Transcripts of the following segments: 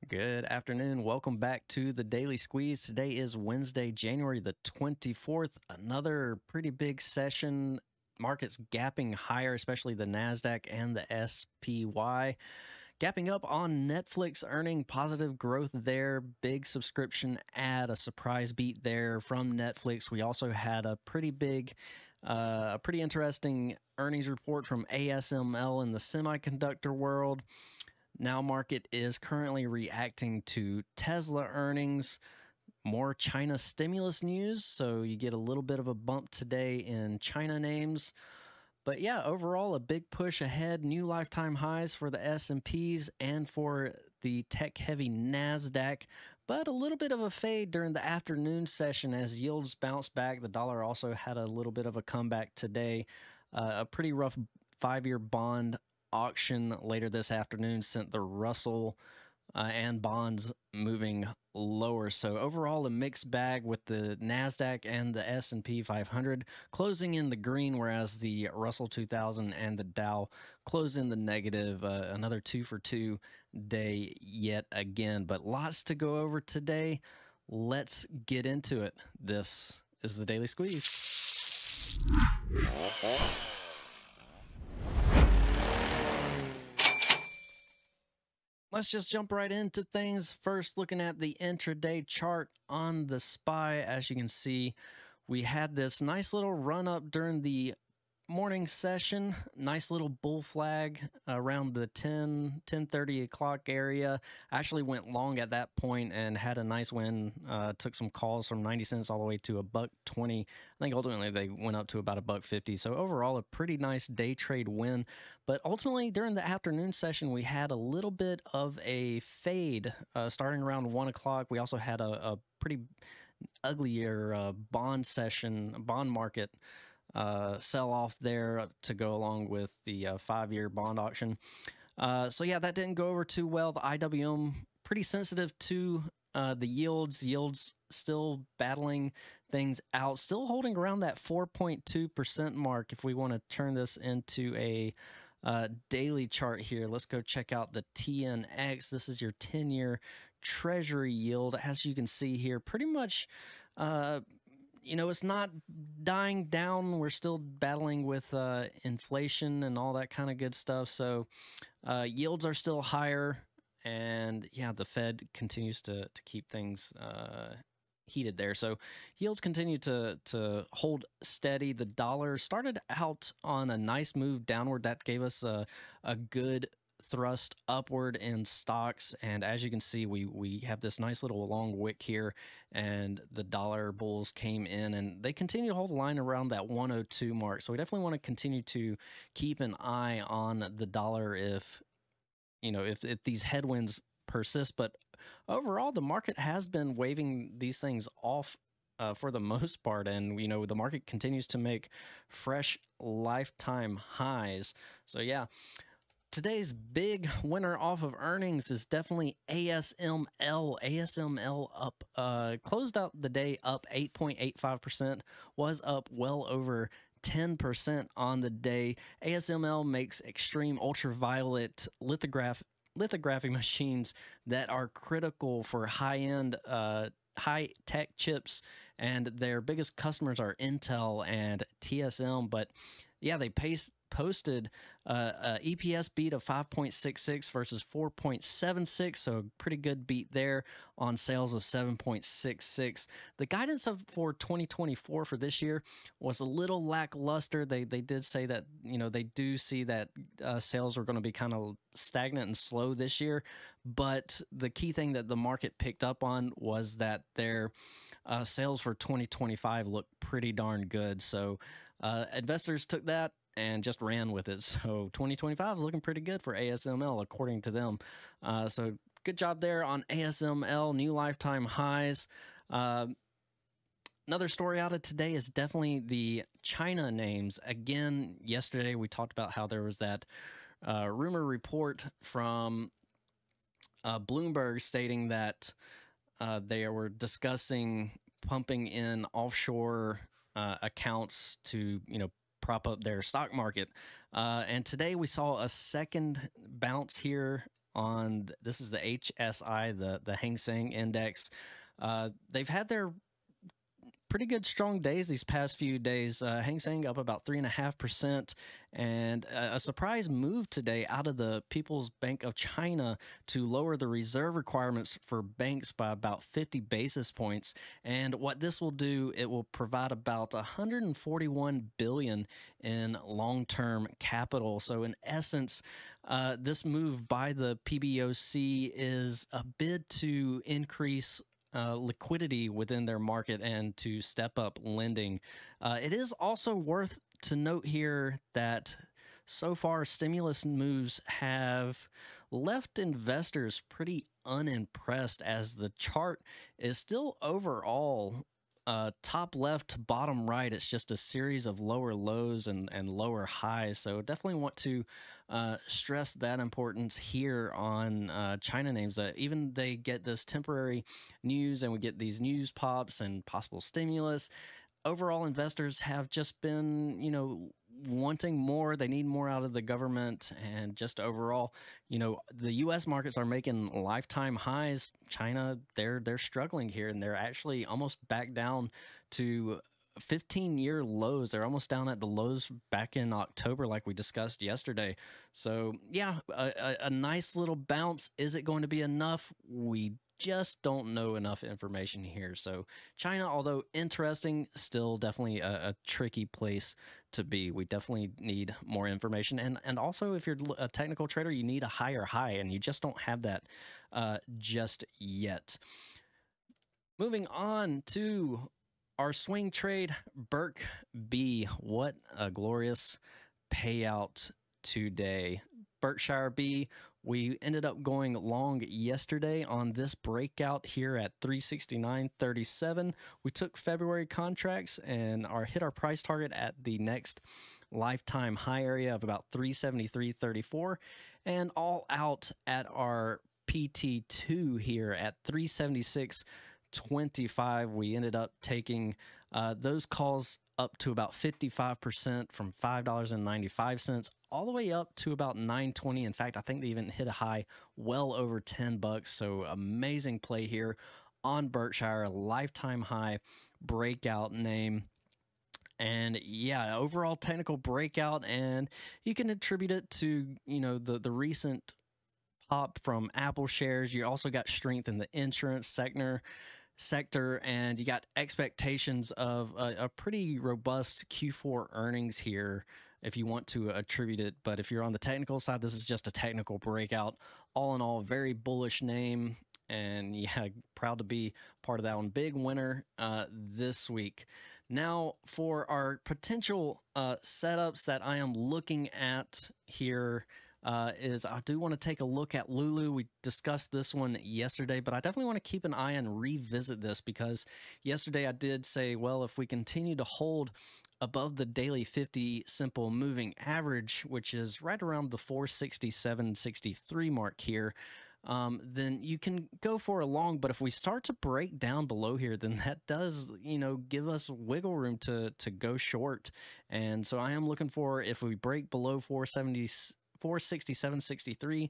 Good afternoon. Welcome back to the Daily Squeeze. Today is Wednesday, January the 24th. Another pretty big session. Markets gapping higher, especially the NASDAQ and the SPY. Gapping up on Netflix earning positive growth there. Big subscription ad, a surprise beat there from Netflix. We also had a pretty interesting earnings report from ASML in the semiconductor world. Now market is currently reacting to Tesla earnings, more China stimulus news, so you get a little bit of a bump today in China names. But yeah, overall a big push ahead, new lifetime highs for the S&Ps and for the tech-heavy NASDAQ, but a little bit of a fade during the afternoon session as yields bounced back. The dollar also had a little bit of a comeback today. A pretty rough 5-year bond auction later this afternoon sent the Russell and bonds moving lower. So overall a mixed bag with the NASDAQ and the S&P 500 closing in the green, whereas the Russell 2000 and the Dow close in the negative. Another 2 for 2 day yet again, but lots to go over today. Let's get into it. This is the Daily Squeeze. Let's just jump right into things. First, looking at the intraday chart on the SPY. As you can see, we had this nice little run up during the morning session. Nice little bull flag around the 10:30 o'clock area. Actually went long at that point and had a nice win. Took some calls from 90 cents all the way to $1.20. I think ultimately they went up to about $1.50. So overall, a pretty nice day trade win. But ultimately, during the afternoon session, we had a little bit of a fade starting around 1 o'clock. We also had a pretty uglier bond market sell off there to go along with the 5-year bond auction. So yeah, that didn't go over too well. The IWM pretty sensitive to the yields still battling things out, still holding around that 4.2% mark. If we want to turn this into a daily chart here, let's go check out the TNX. This is your 10-year treasury yield. As you can see here, pretty much it's not dying down. We're still battling with inflation and all that kind of good stuff. So yields are still higher. And yeah, the Fed continues to keep things heated there. So yields continue to hold steady. The dollar started out on a nice move downward. That gave us a good thrust upward in stocks, and as you can see, we have this nice little long wick here, and the dollar bulls came in and they continue to hold the line around that 102 mark. So we definitely want to continue to keep an eye on the dollar if these headwinds persist. But overall, the market has been waving these things off for the most part, and the market continues to make fresh lifetime highs. So yeah, today's big winner off of earnings is definitely ASML. ASML up, closed out the day up 8.85%, was up well over 10% on the day. ASML makes extreme ultraviolet lithography machines that are critical for high-end, high-tech chips, and their biggest customers are Intel and TSM. But yeah, they posted a EPS beat of 5.66 versus 4.76, so a pretty good beat there on sales of 7.66. The guidance for 2024 for this year was a little lackluster. They did say that they do see that sales are going to be kind of stagnant and slow this year, but the key thing that the market picked up on was that their sales for 2025 look pretty darn good. So investors took that and just ran with it. So 2025 is looking pretty good for ASML, according to them. So good job there on ASML, new lifetime highs. Another story out of today is definitely the China names. Again, yesterday we talked about how there was that rumor report from Bloomberg stating that they were discussing pumping in offshore accounts to, prop up their stock market. And today we saw a second bounce here on this is the HSI, the Hang Seng Index. They've had their pretty good strong days these past few days. Hang Seng up about 3.5%, and a surprise move today out of the People's Bank of China to lower the reserve requirements for banks by about 50 basis points. And what this will do, it will provide about 141 billion in long-term capital. So in essence, this move by the PBOC is a bid to increase liquidity within their market and to step up lending. It is also worth to note here that so far stimulus moves have left investors pretty unimpressed, as the chart is still overall top left to bottom right. It's just a series of lower lows and lower highs. So definitely want to stress that importance here on China names. Even they get this temporary news and we get these news pops and possible stimulus. Overall, investors have just been, wanting more. They need more out of the government, and just overall, the U.S. markets are making lifetime highs. China, they're struggling here, and they're actually almost back down to 15-year lows. They're almost down at the lows back in October, like we discussed yesterday. So yeah, a nice little bounce. Is it going to be enough? We just don't know enough information here. So China, although interesting, still definitely a tricky place to be. We definitely need more information. And also, if you're a technical trader, you need a higher high, and you just don't have that just yet. Moving on to our swing trade, BRK.B. What a glorious payout today. Berkshire.B, we ended up going long yesterday on this breakout here at 369.37. We took February contracts and hit our price target at the next lifetime high area of about 373.34, and all out at our PT2 here at 376.25. We ended up taking those calls up to about 55% from $5.95 all the way up to about $9.20. In fact, I think they even hit a high well over $10. So amazing play here on Berkshire, lifetime high breakout name. And yeah, overall technical breakout, and you can attribute it to, the recent pop from Apple shares. You also got strength in the insurance sector, and you got expectations of a pretty robust Q4 earnings here if you want to attribute it. But if you're on the technical side, this is just a technical breakout. All in all, very bullish name, and yeah, proud to be part of that one. Big winner this week. Now for our potential setups that I am looking at here, is I do want to take a look at Lulu. We discussed this one yesterday, but I definitely want to keep an eye and revisit this, because yesterday I did say, well, if we continue to hold above the daily 50 simple moving average, which is right around the 467.63 mark here, then you can go for a long. But if we start to break down below here, then that does, give us wiggle room to go short. And so I am looking for, if we break below 467.63,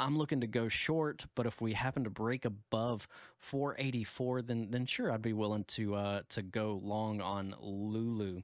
I'm looking to go short. But if we happen to break above 484, then sure, I'd be willing to go long on Lulu.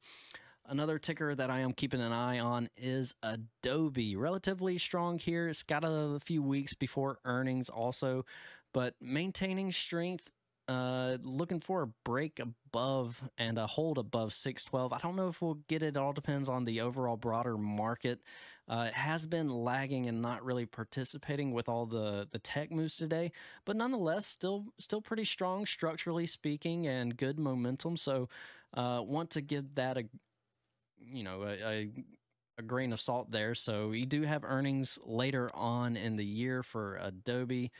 Another ticker that I am keeping an eye on is Adobe. Relatively strong here. It's got a few weeks before earnings also, but maintaining strength. Looking for a break above and a hold above 612. I don't know if we'll get it. It all depends on the overall broader market. It has been lagging and not really participating with all the tech moves today, but nonetheless, still pretty strong structurally speaking, and good momentum. So want to give that a grain of salt there. So we do have earnings later on in the year for Adobe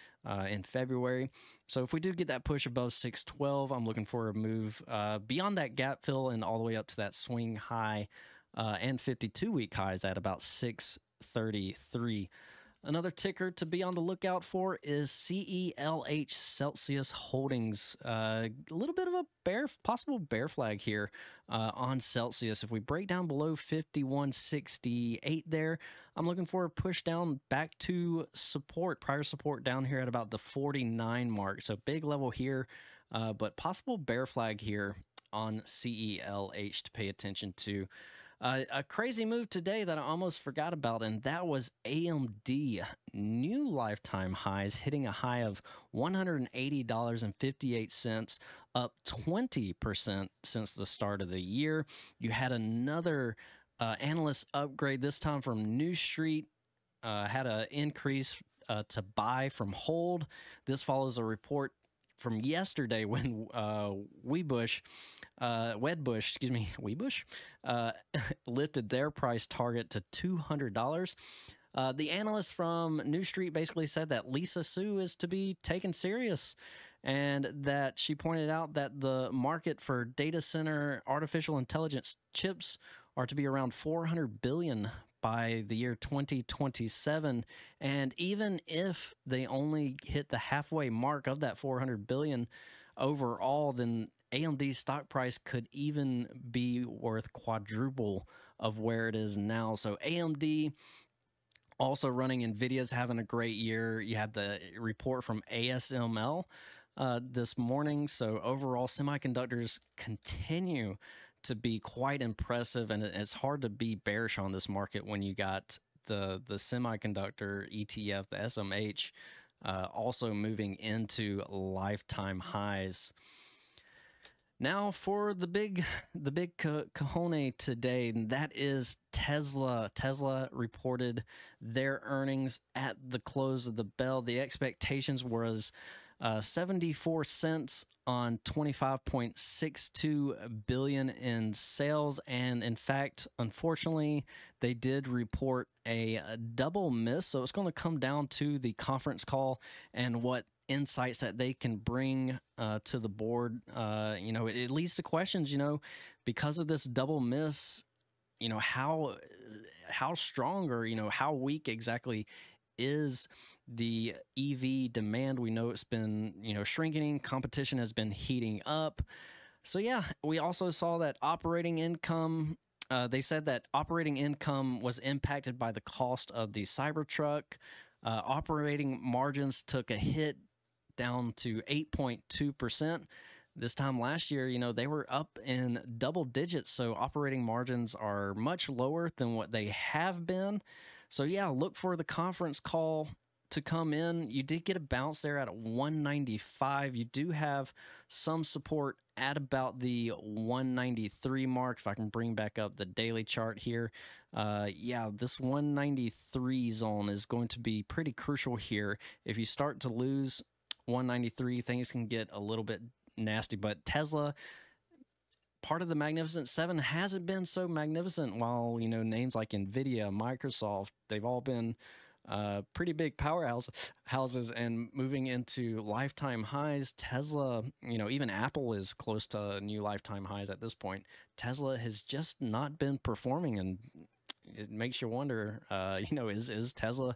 in February. So if we do get that push above 612, I'm looking for a move beyond that gap fill and all the way up to that swing high and 52-week highs at about 633. Another ticker to be on the lookout for is CELH, Celsius Holdings. A little bit of a possible bear flag here on Celsius. If we break down below 51.68 there, I'm looking for a push down back to support, prior support down here at about the 49 mark. So big level here, but possible bear flag here on CELH to pay attention to. A crazy move today that I almost forgot about, and that was AMD. New lifetime highs, hitting a high of $180.58, up 20% since the start of the year. You had another analyst upgrade, this time from New Street, had an increase to buy from hold. This follows a report from yesterday when Wedbush, lifted their price target to $200. The analyst from New Street basically said that Lisa Su is to be taken serious, and that she pointed out that the market for data center artificial intelligence chips are to be around $400 billion by the year 2027. And even if they only hit the halfway mark of that $400 billion overall, then AMD's stock price could even be worth quadruple of where it is now. So AMD also running, NVIDIA's having a great year. You had the report from ASML this morning. So overall, semiconductors continue to be quite impressive, and it's hard to be bearish on this market when you got the semiconductor ETF, the SMH, also moving into lifetime highs. Now for the big cojones today, and that is Tesla. Tesla reported their earnings at the close of the bell. The expectations was 74 cents on 25.62 billion in sales, and in fact, unfortunately, they did report a double miss. So it's going to come down to the conference call and what insights that they can bring to the board. It leads to questions, because of this double miss, how strong or how weak exactly is the EV demand. We know it's been shrinking, competition has been heating up. So yeah, we also saw that operating income, they said that operating income was impacted by the cost of the Cybertruck. Operating margins took a hit down to 8.2%. This time last year, they were up in double digits, so operating margins are much lower than what they have been. So yeah, look for the conference call to come in. You did get a bounce there at 195. You do have some support at about the 193 mark. If I can bring back up the daily chart here. Yeah, this 193 zone is going to be pretty crucial here. If you start to lose 193, things can get a little bit nasty. But Tesla, part of the Magnificent Seven, hasn't been so magnificent, while names like NVIDIA, Microsoft, they've all been pretty big powerhouses and moving into lifetime highs. Tesla, even Apple is close to new lifetime highs at this point. Tesla has just not been performing, and it makes you wonder, is Tesla,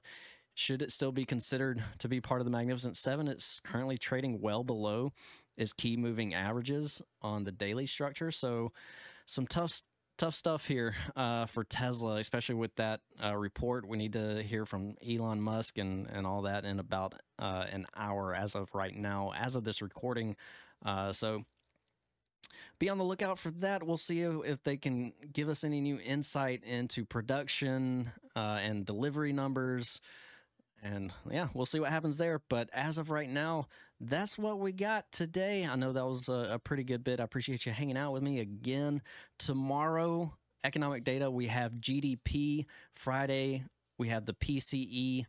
should it still be considered to be part of the Magnificent Seven? It's currently trading well below its key moving averages on the daily structure. So some tough stuff here for Tesla, especially with that report. We need to hear from Elon Musk and all that in about an hour as of right now, as of this recording. So be on the lookout for that. We'll see if they can give us any new insight into production and delivery numbers. And yeah, we'll see what happens there. But as of right now, that's what we got today. I know that was a pretty good bit. I appreciate you hanging out with me again. Tomorrow, economic data, we have GDP. Friday, we have the PCE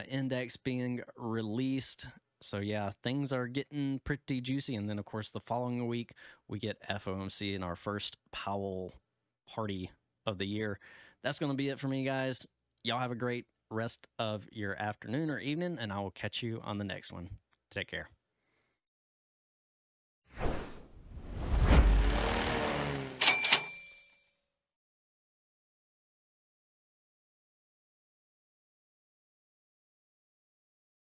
index being released. So yeah, things are getting pretty juicy. And then, of course, the following week, we get FOMC in our first Powell party of the year. That's going to be it for me, guys. Y'all have a great rest of your afternoon or evening, and I will catch you on the next one. Take care.